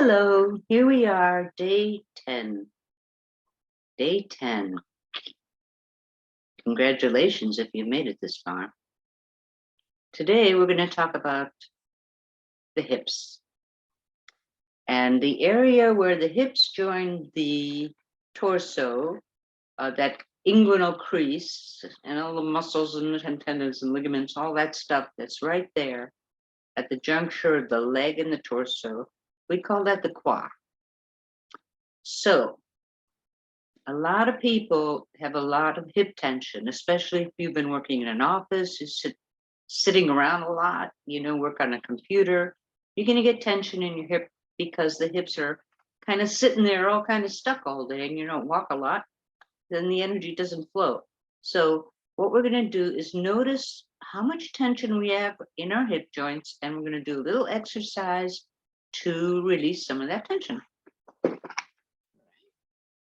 Hello, here we are, day 10. Day 10. Congratulations if you made it this far. Today we're going to talk about the hips. And the area where the hips join the torso, that inguinal crease, and all the muscles and tendons and ligaments, all that stuff that's right there at the juncture of the leg and the torso, we call that the quad. So, a lot of people have a lot of hip tension, especially if you've been working in an office, you sitting around a lot, work on a computer. You're going to get tension in your hip because the hips are kind of sitting there all kind of stuck all day and you don't walk a lot, then the energy doesn't flow. So what we're going to do is notice how much tension we have in our hip joints, and we're going to do a little exercise to release some of that tension.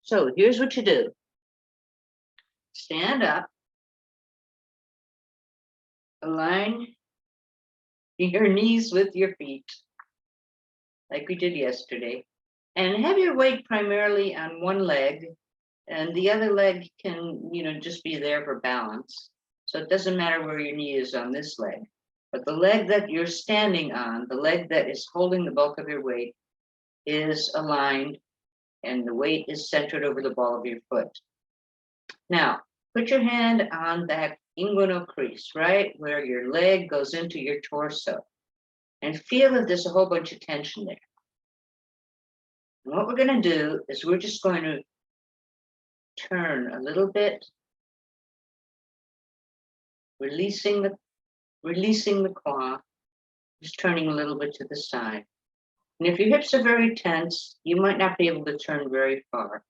So here's what you do. Stand up, align your knees with your feet, like we did yesterday, and have your weight primarily on one leg, and the other leg can, just be there for balance. So it doesn't matter where your knee is on this leg, but the leg that you're standing on, the leg that is holding the bulk of your weight, is aligned, and the weight is centered over the ball of your foot. Now, put your hand on that inguinal crease, right where your leg goes into your torso, and feel that there's a whole bunch of tension there. And what we're going to do is we're just going to turn a little bit, releasing the quad, just turning a little bit to the side. And if your hips are very tense, you might not be able to turn very far.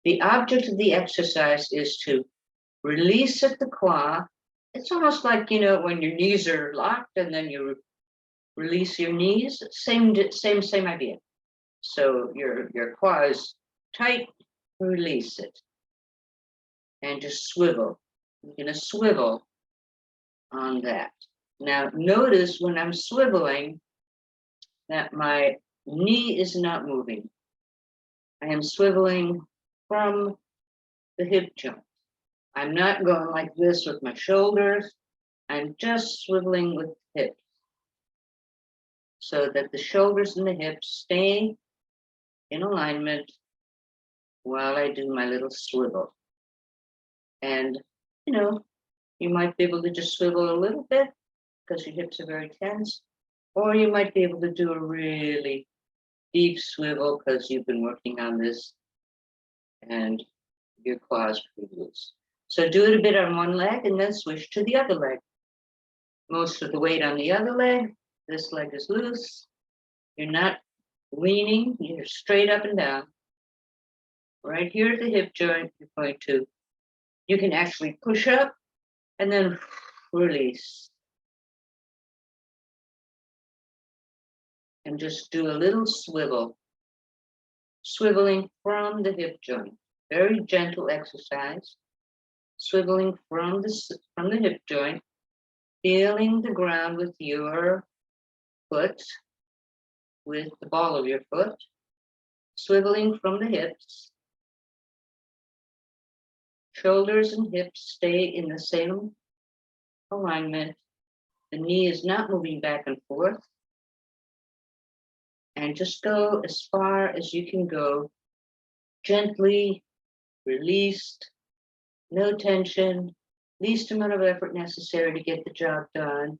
The object of the exercise is to release at the quad. It's almost like, when your knees are locked and then you release your knees. Same idea. So your quad is tight, release it. And just swivel. You're going to swivel on that. Now notice when I'm swiveling that my knee is not moving. I am swiveling from the hip joint. I'm not going like this with my shoulders. I'm just swiveling with the hips so that the shoulders and the hips stay in alignment while I do my little swivel. And, you might be able to just swivel a little bit because your hips are very tense, or you might be able to do a really deep swivel because you've been working on this and your quads pretty loose. So do it a bit on one leg and then switch to the other leg. Most of the weight on the other leg. This leg is loose. You're not leaning, you're straight up and down. Right here at the hip joint, you can actually push up and then release. And just do a little swivel. Swiveling from the hip joint. Very gentle exercise. Swiveling from the hip joint, feeling the ground with your foot, with the ball of your foot, swiveling from the hips. Shoulders and hips stay in the same alignment. The knee is not moving back and forth. And just go as far as you can go, gently, released, no tension, least amount of effort necessary to get the job done.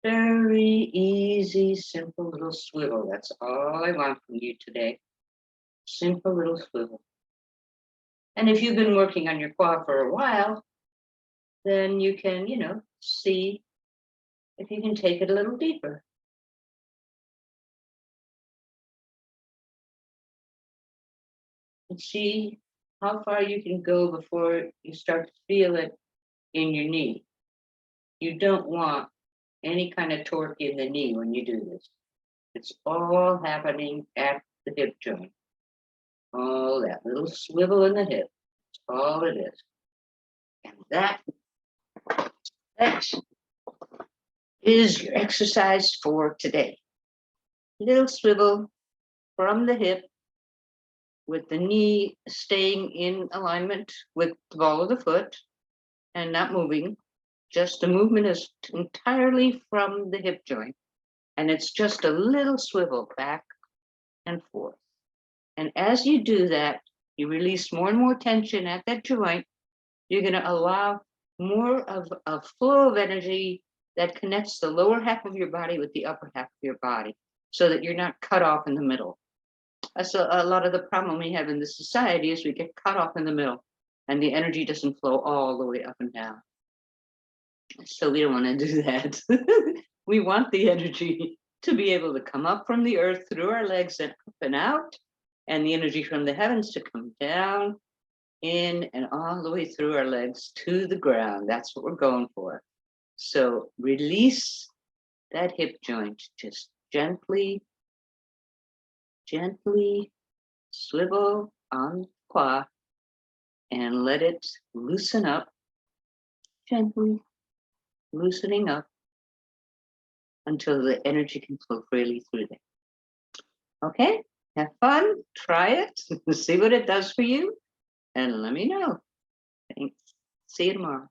Very easy, simple little swivel. That's all I want from you today. Simple little swivel. And if you've been working on your quad for a while, then you can, see if you can take it a little deeper. And see how far you can go before you start to feel it in your knee. You don't want any kind of torque in the knee when you do this. It's all happening at the hip joint. All that little swivel in the hip. That's all it is. And that is your exercise for today. Little swivel from the hip with the knee staying in alignment with the ball of the foot and not moving. Just the movement is entirely from the hip joint. And it's just a little swivel back and forth. And as you do that, you release more and more tension at that joint. You're going to allow more of a flow of energy that connects the lower half of your body with the upper half of your body so that you're not cut off in the middle. That's a lot of the problem we have in this society is we get cut off in the middle and the energy doesn't flow all the way up and down. So we don't want to do that. We want the energy to be able to come up from the earth through our legs and up and out, and the energy from the heavens to come down, in, and all the way through our legs to the ground. That's what we're going for. So release that hip joint, just gently, gently swivel on the qua and let it loosen up, gently loosening up until the energy can flow freely through there. Okay, have fun, try it, see what it does for you, and let me know. Thanks. See you tomorrow.